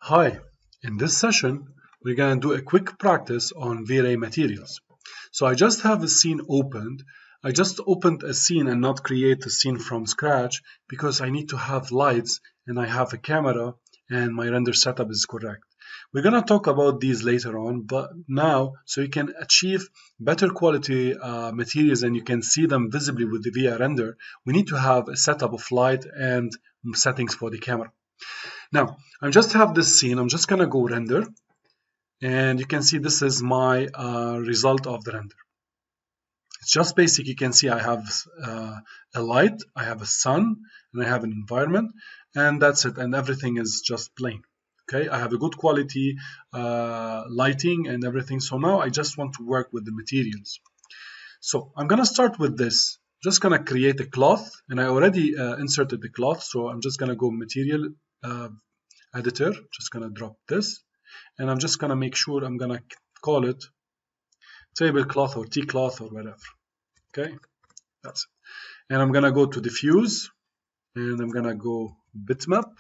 Hi, in this session, we're going to do a quick practice on V-Ray materials. So I just have a scene opened. I just opened a scene and not create a scene from scratch because I need to have lights and I have a camera and my render setup is correct. We're going to talk about these later on, but now, so you can achieve better quality materials and you can see them visibly with the VI render, we need to have a setup of light and settings for the camera. Now, I just have this scene. I'm just going to go render. And you can see this is my result of the render. It's just basic. You can see I have a light, I have a sun, and I have an environment. And that's it. And everything is just plain. Okay, I have a good quality lighting and everything. So now I just want to work with the materials. So I'm going to start with this. Just going to create a cloth. And I already inserted the cloth. So I'm just going to go material editor, just gonna drop this, and I'm just gonna make sure I'm gonna call it tablecloth or tea cloth or whatever. Okay, that's it. And I'm gonna go to diffuse, and I'm gonna go bitmap,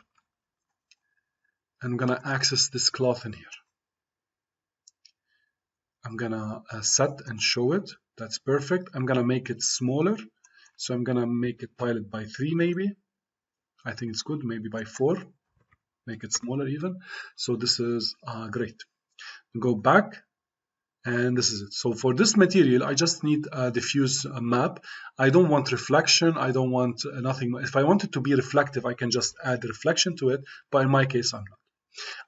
and I'm gonna access this cloth in here. I'm gonna set and show it. That's perfect. I'm gonna make it smaller, so I'm gonna make it pilot by 3 maybe. I think it's good, maybe by 4. Make it smaller even. So this is great. Go back, and this is it. So for this material, I just need a diffuse map. I don't want reflection. I don't want nothing. If I want it to be reflective, I can just add reflection to it. But in my case, I'm not.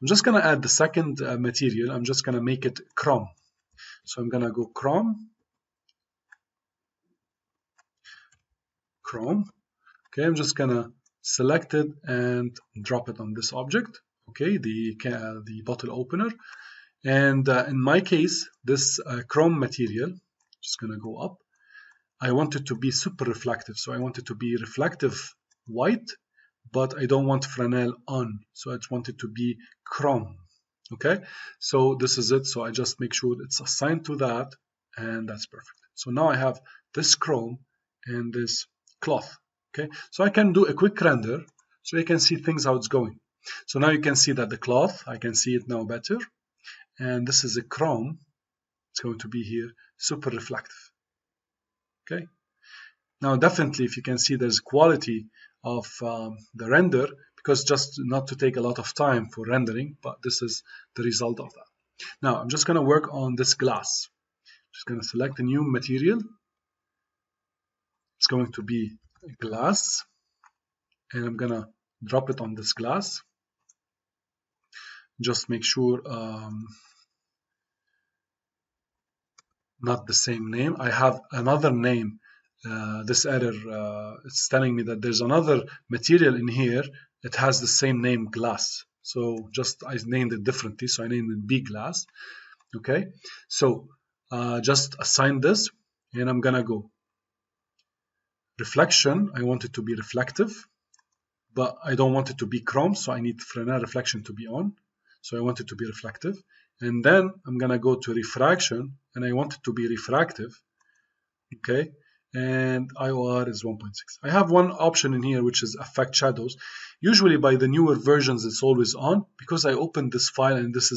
I'm just going to add the second material. I'm just going to make it chrome. So I'm going to go chrome. Okay, I'm just going to select it and drop it on this object. Okay, the bottle opener. And in my case, this chrome material, just gonna go up. I want it to be super reflective. So I want it to be reflective white, but I don't want Fresnel on. So I just want it to be chrome. Okay, so this is it. So I just make sure it's assigned to that, and that's perfect. So now I have this chrome and this cloth. Okay, so I can do a quick render so you can see things how it's going. So now you can see that the cloth, I can see it now better. And this is a chrome. It's going to be here, super reflective. Okay. Now, definitely, if you can see, there's quality of the render, because just not to take a lot of time for rendering, but this is the result of that. Now, I'm just going to work on this glass. Just going to select a new material. It's going to be glass, and I'm going to drop it on this glass. Just make sure not the same name. I have another name. This error, it's telling me that there's another material in here. It has the same name, glass. So just I named it differently. So I named it B glass. Okay. So just assign this, and I'm gonna go reflection. I want it to be reflective, but I don't want it to be chrome. So I need Fresnel reflection to be on. So I want it to be reflective. And then I'm gonna go to refraction, and I want it to be refractive. Okay, and IOR is 1.6. I have one option in here, which is affect shadows. Usually by the newer versions, it's always on, because I opened this file, and this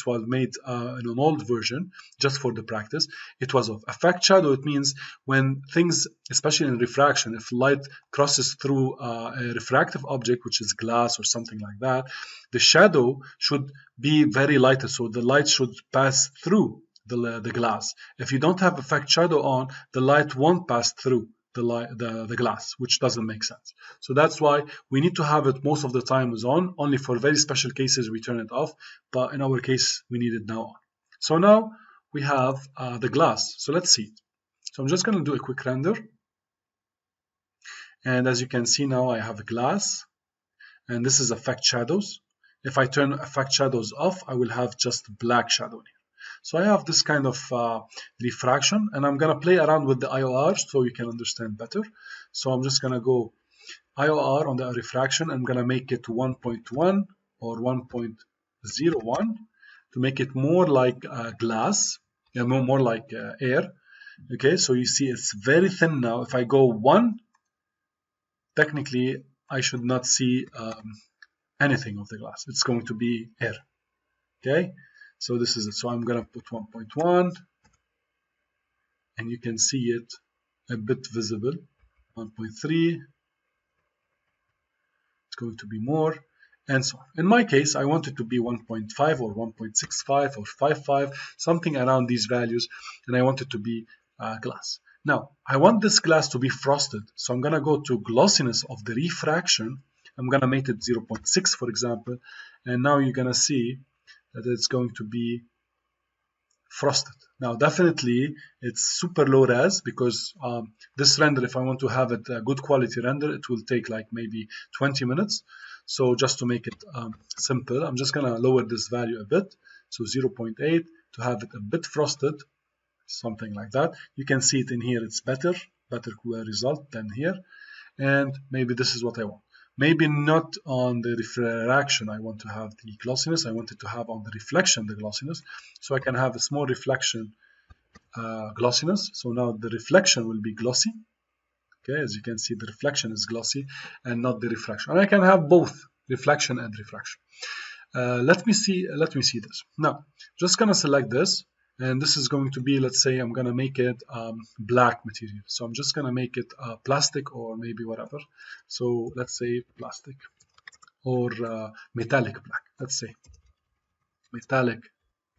was made in an old version just for the practice. It was off. Affect shadow, it means when things, especially in refraction, if light crosses through a refractive object, which is glass or something like that, the shadow should be very lighter, so the light should pass through the glass. If you don't have affect shadow on, the light won't pass through the glass, which doesn't make sense. So that's why we need to have it most of the time is on. Only for very special cases we turn it off, but in our case we need it now on. So now we have the glass. So let's see it. So I'm just going to do a quick render, and as you can see now I have a glass, and this is affect shadows. If I turn affect shadows off, I will have just black shadow here. So I have this kind of refraction, and I'm going to play around with the IOR so you can understand better. So I'm just going to go IOR on the refraction. I'm going to make it 1.1 or 1.01 to make it more like glass, more like air. Okay, so you see it's very thin now. If I go 1, technically I should not see anything of the glass. It's going to be air. Okay, so this is it. So I'm gonna put 1.1, and you can see it a bit visible. 1.3, it's going to be more, and so on. In my case, I want it to be 1.5 or 1.65 or 5.5, something around these values, and I want it to be glass. Now, I want this glass to be frosted, so I'm going to go to glossiness of the refraction. I'm going to make it 0.6, for example, and now you're going to see that it's going to be frosted. Now, definitely, it's super low res because this render, if I want to have it a good quality render, it will take like maybe 20 minutes. So just to make it simple, I'm just going to lower this value a bit. So 0.8 to have it a bit frosted, something like that. You can see it in here. It's better result than here. And maybe this is what I want. Maybe not on the refraction I want to have the glossiness. I want it to have on the reflection the glossiness. So I can have a small reflection glossiness. So now the reflection will be glossy. Okay, as you can see, the reflection is glossy and not the refraction. And I can have both reflection and refraction. Let me see this. Now, just gonna select this, and this is going to be, let's say, I'm gonna make it black material. So I'm just gonna make it plastic or maybe whatever. So let's say plastic or metallic black. Let's say metallic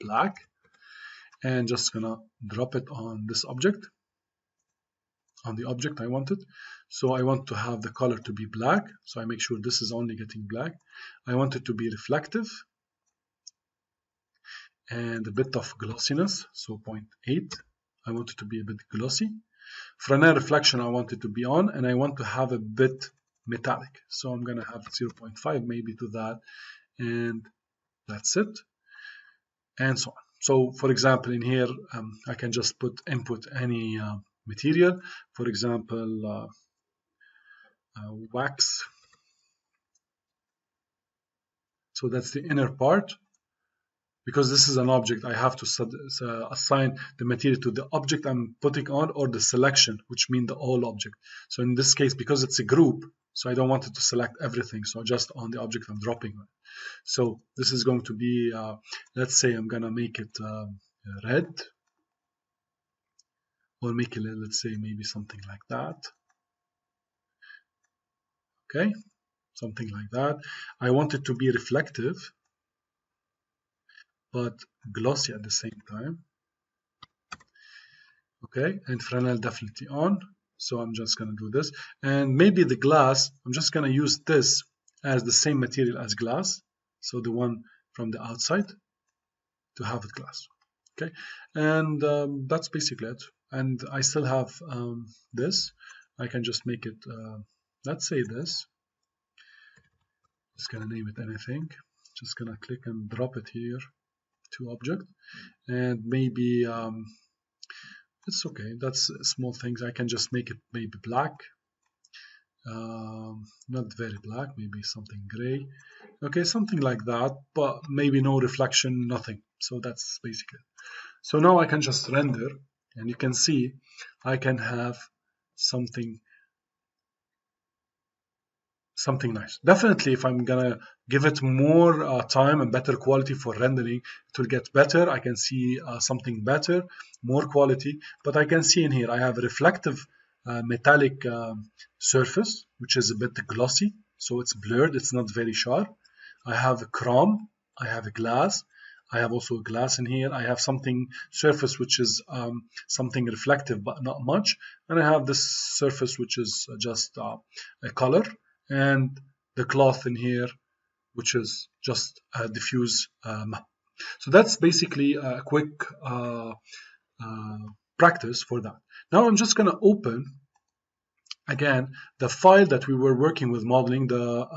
black, and just gonna drop it on this object. On the object I want it. So I want to have the color to be black. So I make sure this is only getting black. I want it to be reflective and a bit of glossiness. So 0.8. I want it to be a bit glossy. Fresnel reflection I want it to be on, and I want to have a bit metallic. So I'm going to have 0.5 maybe to that, and that's it. And so on. So for example, in here, I can just input any material, for example, wax. So that's the inner part. Because this is an object, I have to assign the material to the object I'm putting on or the selection, which means the all object. So in this case, because it's a group, so I don't want it to select everything. So just on the object I'm dropping on. So this is going to be, let's say I'm going to make it red. Or make it, let's say, maybe something like that. Okay, something like that. I want it to be reflective, but glossy at the same time. Okay, and Fresnel definitely on. So I'm just going to do this. And maybe the glass, I'm just going to use this as the same material as glass. So the one from the outside to have it glass. Okay, and that's basically it. And I still have this. I can just make it, let's say this. Just gonna name it anything. Just gonna click and drop it here to object. And maybe it's okay. That's small things. I can just make it maybe black. Not very black, maybe something gray. Okay, something like that, but maybe no reflection, nothing. So that's basically it. So now I can just render, and you can see I can have something nice. Definitely, if I'm gonna give it more time and better quality for rendering, it will get better. I can see something better, more quality. But I can see in here I have a reflective metallic surface, which is a bit glossy, so it's blurred. It's not very sharp. I have a chrome. I have a glass. I have also a glass in here. I have something surface which is something reflective but not much, and I have this surface which is just a color, and the cloth in here which is just a diffuse map. So that's basically a quick practice for that. Now I'm just going to open again the file that we were working with modeling the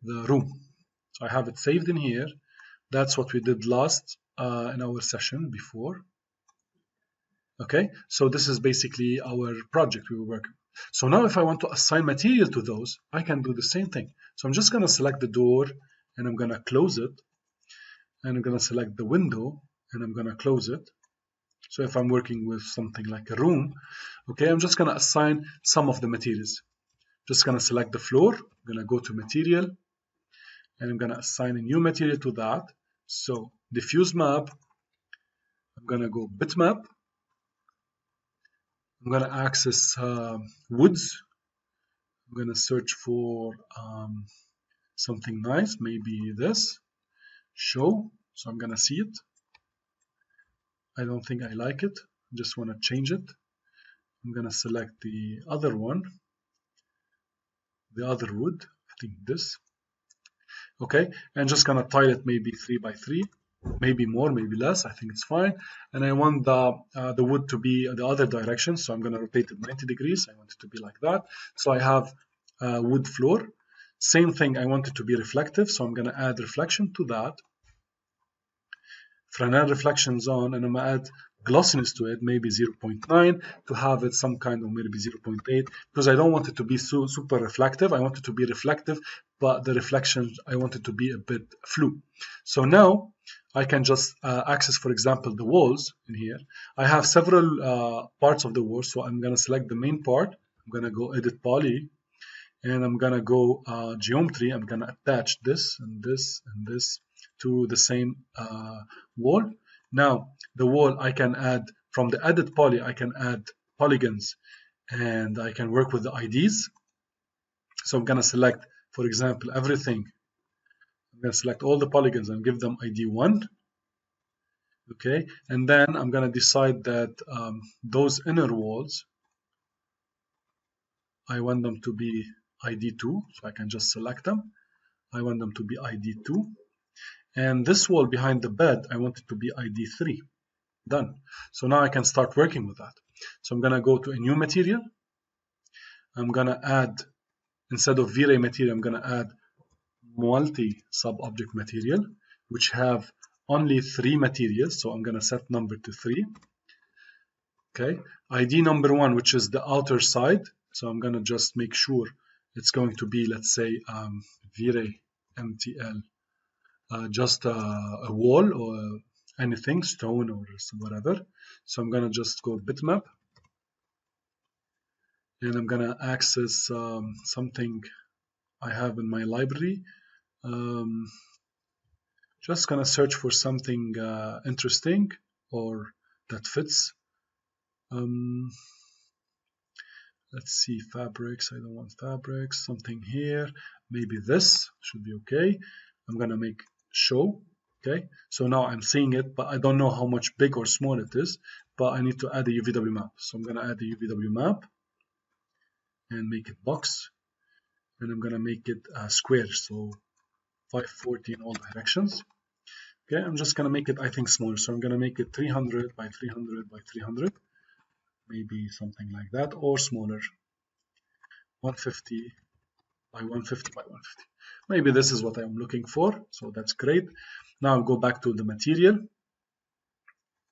room. So I have it saved in here. That's what we did last in our session before. Okay, so this is basically our project we were working. So now if I want to assign material to those, I can do the same thing. So I'm just going to select the door, and I'm going to close it. And I'm going to select the window, and I'm going to close it. So if I'm working with something like a room, okay, I'm just going to assign some of the materials. Just going to select the floor. I'm going to go to material. and I'm going to assign a new material to that. So diffuse map, I'm going to go bitmap. I'm going to access woods. I'm going to search for something nice, maybe this, show. So I'm going to see it. I don't think I like it. I just want to change it. I'm going to select the other one, the other wood, I think this. Okay, and just gonna tile it maybe 3 by 3, maybe more, maybe less. I think it's fine. And I want the wood to be the other direction, so I'm gonna rotate it 90 degrees. I want it to be like that. So I have wood floor. Same thing, I want it to be reflective, so I'm gonna add reflection to that. Fresnel reflections on, and I'm gonna add glossiness to it, maybe 0.9 to have it some kind of maybe 0.8, because I don't want it to be super reflective. I want it to be reflective, but the reflection I want it to be a bit flu. So now I can just access, for example, the walls in here. I have several parts of the wall, so I'm gonna select the main part. I'm gonna go edit poly, and I'm gonna go geometry. I'm gonna attach this and this and this to the same wall. Now the wall I can add from the edit poly, I can add polygons and I can work with the IDs. So I'm gonna select, for example, everything. I'm gonna select all the polygons and give them ID 1. Okay, and then I'm gonna decide that those inner walls, I want them to be ID 2, so I can just select them. I want them to be ID 2. And this wall behind the bed, I want it to be ID 3. Done. So now I can start working with that. So I'm going to go to a new material. I'm going to add, instead of V-Ray material, I'm going to add multi-sub-object material, which have only 3 materials. So I'm going to set number to 3. Okay. ID number 1, which is the outer side. So I'm going to just make sure it's going to be, let's say, V-Ray MTL. Just a wall or anything, stone or whatever. So I'm gonna just go bitmap, and I'm gonna access something I have in my library. Just gonna search for something interesting or that fits. Let's see, fabrics. I don't want fabrics. Something here, maybe this should be okay. I'm gonna make show. Okay, so now I'm seeing it, but I don't know how much big or small it is, but I need to add a UVW map. So I'm going to add the UVW map and make it box, and I'm going to make it square, so 540 in all directions. Okay, I'm just going to make it, I think, smaller. So I'm going to make it 300 by 300 by 300, maybe something like that, or smaller, 150 by 150 by 150. Maybe this is what I'm looking for, so that's great. Now I'll go back to the material,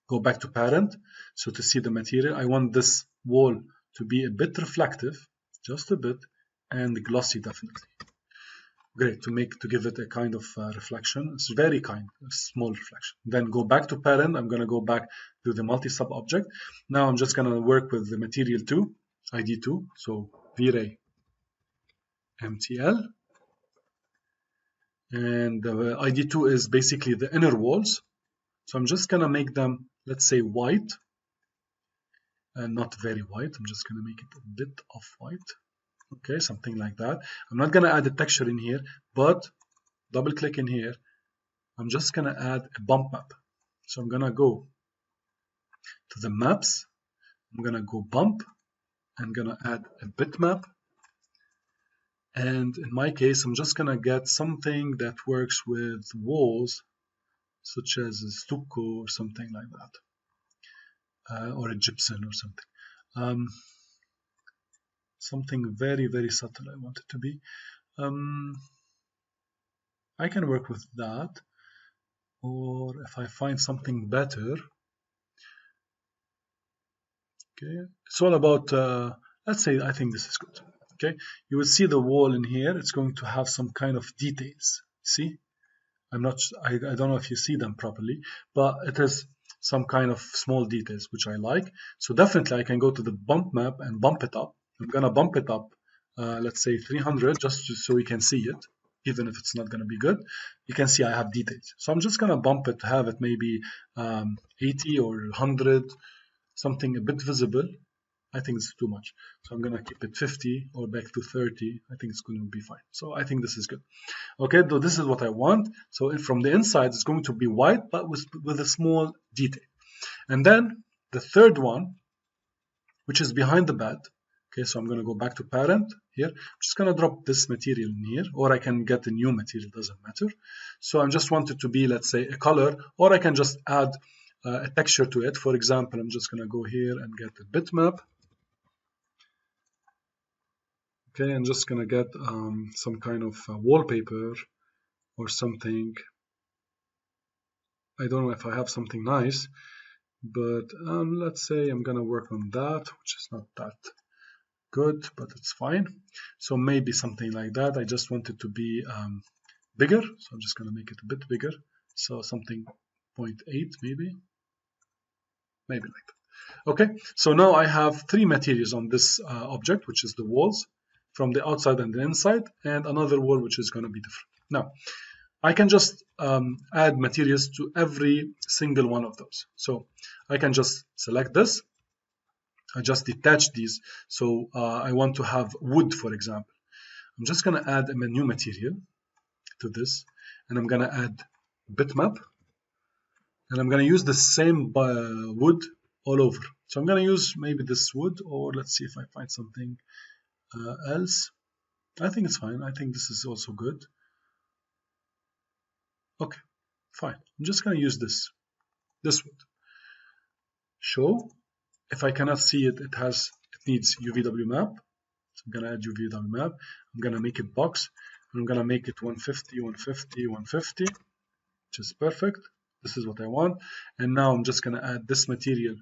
go back to parent. So to see the material, I want this wall to be a bit reflective, just a bit, and glossy definitely. Great, to give it a kind of reflection. It's very kind, a small reflection. Then go back to parent. I'm going to go back to the multi-sub object. Now I'm just going to work with the material 2, ID 2, so V-Ray MTL. And the ID 2 is basically the inner walls. So I'm just going to make them, let's say, white. And not very white. I'm just going to make it a bit of white. Okay, something like that. I'm not going to add a texture in here, but double click in here. I'm just going to add a bump map. So I'm going to go to the maps. I'm going to go bump. I'm going to add a bitmap. And in my case, I'm just going to get something that works with walls, such as a stucco or something like that, or a gypsum or something. Something very, very subtle I want it to be. I can work with that, or if I find something better. Okay, it's all about, let's say, I think this is good. Okay, you will see the wall in here. It's going to have some kind of details. See, I don't know if you see them properly, but it has some kind of small details which I like. So definitely I can go to the bump map and bump it up. I'm gonna bump it up, let's say 300, just so we can see it. even if it's not going to be good. You can see I have details. So I'm just going to bump it to have it maybe 80 or 100, something a bit visible. I think it's too much. So I'm going to keep it 50 or back to 30. I think it's going to be fine. So I think this is good. Okay, so this is what I want. So from the inside, it's going to be white, but with a small detail. And then the third one, which is behind the bed. Okay, so I'm going to go back to parent here. I'm just going to drop this material in here, or I can get a new material, doesn't matter. So I just want it to be, let's say, a color, or I can just add a texture to it. For example, I'm just going to go here and get a bitmap. Okay, I'm just going to get some kind of wallpaper or something. I don't know if I have something nice, but let's say I'm going to work on that, which is not that good, but it's fine. So maybe something like that. I just want it to be bigger, so I'm just going to make it a bit bigger. So something 0.8 maybe like that. Okay, so now I have three materials on this object, which is the walls from the outside and the inside, and another wall which is going to be different. Now I can just add materials to every single one of those. So I can just select this. I just detach these. So I want to have wood, for example. I'm just going to add a new material to this, and I'm going to add bitmap, and I'm going to use the same wood all over. So I'm going to use maybe this wood, or let's see if I find something else. I think it's fine. I think this is also good. Okay, fine. I'm just going to use this wood. Show. If I cannot see it, it needs Uvw map. So I'm going to add Uvw map. I'm going to make it box. And I'm going to make it 150, 150, 150, which is perfect. This is what I want. And now I'm just going to add this material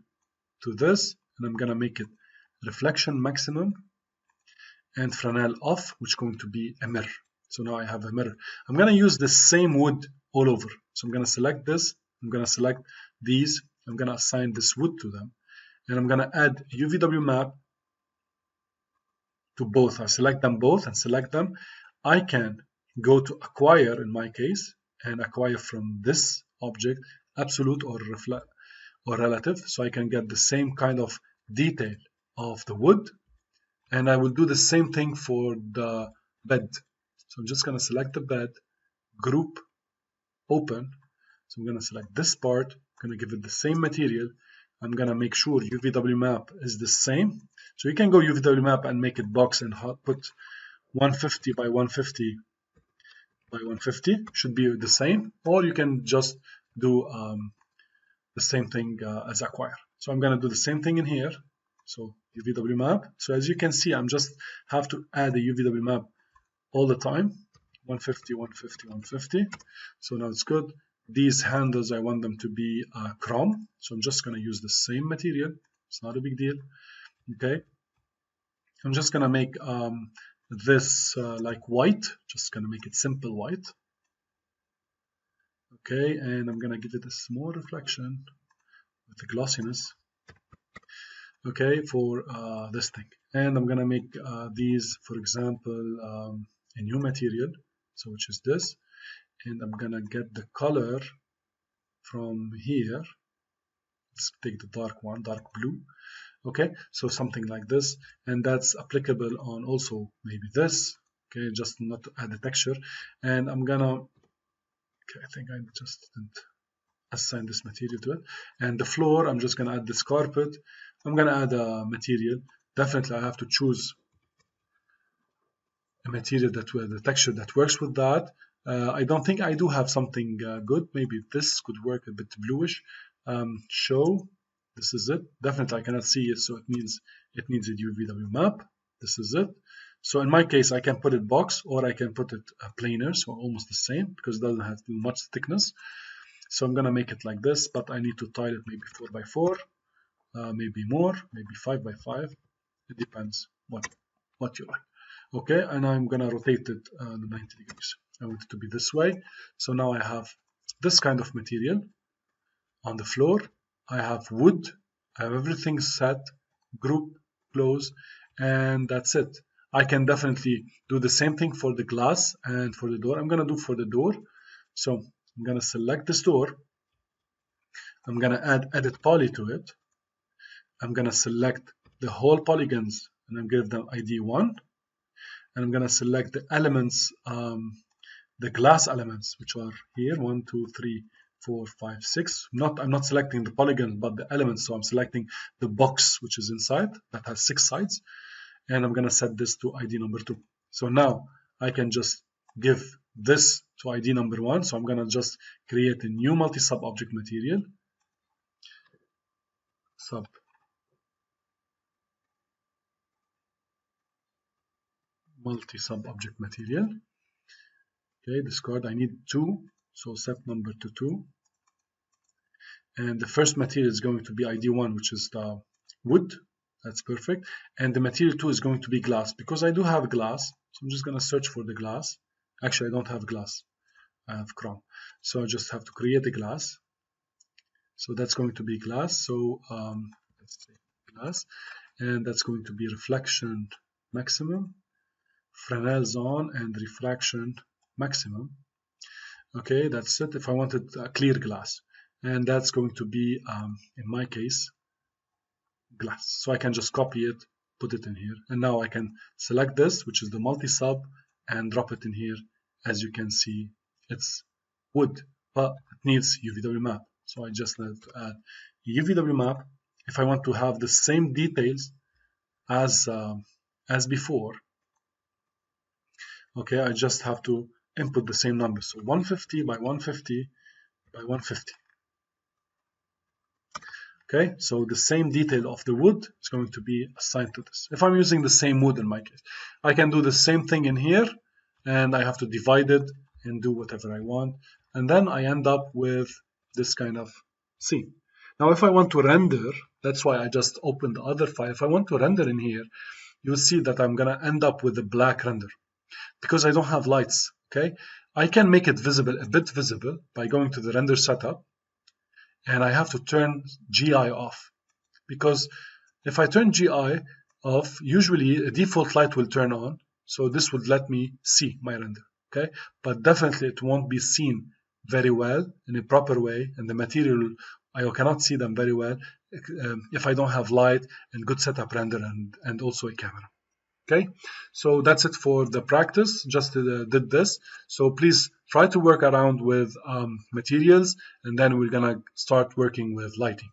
to this, and I'm going to make it reflection maximum and Fresnel off, which is going to be a mirror. So now I have a mirror. I'm going to use the same wood all over. So I'm going to select this. I'm going to select these. I'm going to assign this wood to them. And I'm going to add Uvw map to both. I select them both and select them. I can go to acquire in my case and acquire from this object absolute or relative, so I can get the same kind of detail of the wood, and I will do the same thing for the bed. So I'm just going to select the bed, group, open. So I'm going to select this part, I'm going to give it the same material. I'm going to make sure Uvw map is the same. So you can go Uvw map and make it box and put 150 by 150 by 150, should be the same, or you can just do the same thing as acquire. So I'm going to do the same thing in here. So Uvw map. So as you can see, I'm just have to add a Uvw map all the time. 150, 150, 150. So now it's good. These handles, I want them to be chrome. So I'm just going to use the same material. It's not a big deal. Okay. I'm just going to make this like white. Just going to make it simple white. Okay. And I'm going to give it a small reflection with the glossiness. Okay. For this thing. And I'm going to make these, for example, a new material. So which is this. And I'm gonna get the color from here. Let's take the dark one, dark blue. Okay, so something like this, and that's applicable on also maybe this. Okay, just not to add the texture. And I'm gonna, okay, I think I just didn't assign this material to it. And the floor, I'm just gonna add this carpet. I'm gonna add a material. Definitely, I have to choose a material that the texture that works with that. I don't think I do have something good. Maybe this could work a bit bluish. Show, this is it. Definitely I cannot see it, so it means it needs a Uvw map. This is it. So in my case, I can put it box, or I can put it planar, so almost the same, because it doesn't have too much thickness. So I'm gonna make it like this, but I need to tile it maybe 4 by 4, maybe more, maybe 5 by 5. It depends what you like. Okay, and I'm gonna rotate it 90 degrees. I want it to be this way. So now I have this kind of material on the floor. I have wood. I have everything set, group, close, and that's it. I can definitely do the same thing for the glass and for the door. I'm going to do for the door. So I'm going to select this door. I'm going to add edit poly to it. I'm going to select the whole polygons and I'm give them ID 1. And I'm going to select the elements, the glass elements, which are here 1, 2, 3, 4, 5, 6. I'm not selecting the polygon, but the elements. So I'm selecting the box which is inside that has 6 sides. And I'm going to set this to ID number 2. So now I can just give this to ID number 1. So I'm going to just create a new multi-sub object material. Multi-sub object material. Okay, discard. I need 2. So set number to 2. And the first material is going to be ID 1, which is the wood. That's perfect. And the material 2 is going to be glass. Because I do have glass, so I'm just going to search for the glass. Actually, I don't have glass. I have chrome. So I just have to create a glass. So that's going to be glass. So let's say glass. And that's going to be reflection maximum, Fresnel zone, and refraction maximum. Okay, that's it. If I wanted a clear glass. And that's going to be, in my case, glass. So I can just copy it, put it in here. And now I can select this, which is the multi-sub, and drop it in here. As you can see, it's wood, but it needs UVW map. So I just need to add UVW map. If I want to have the same details as before, okay, I just have to input the same number. So 150 by 150 by 150. Okay, so the same detail of the wood is going to be assigned to this. If I'm using the same wood in my case, I can do the same thing in here, and I have to divide it and do whatever I want. And then I end up with this kind of scene. Now, if I want to render, that's why I just opened the other file. If I want to render in here, you'll see that I'm going to end up with a black render because I don't have lights. Okay, I can make it visible, a bit visible, by going to the render setup. And I have to turn GI off, because if I turn GI off, usually a default light will turn on, so this would let me see my render, okay? But definitely it won't be seen very well in a proper way, and the material, I cannot see them very well if I don't have light and good setup render and also a camera. Okay, so that's it for the practice. Just did this. So please try to work around with materials, and then we're gonna start working with lighting.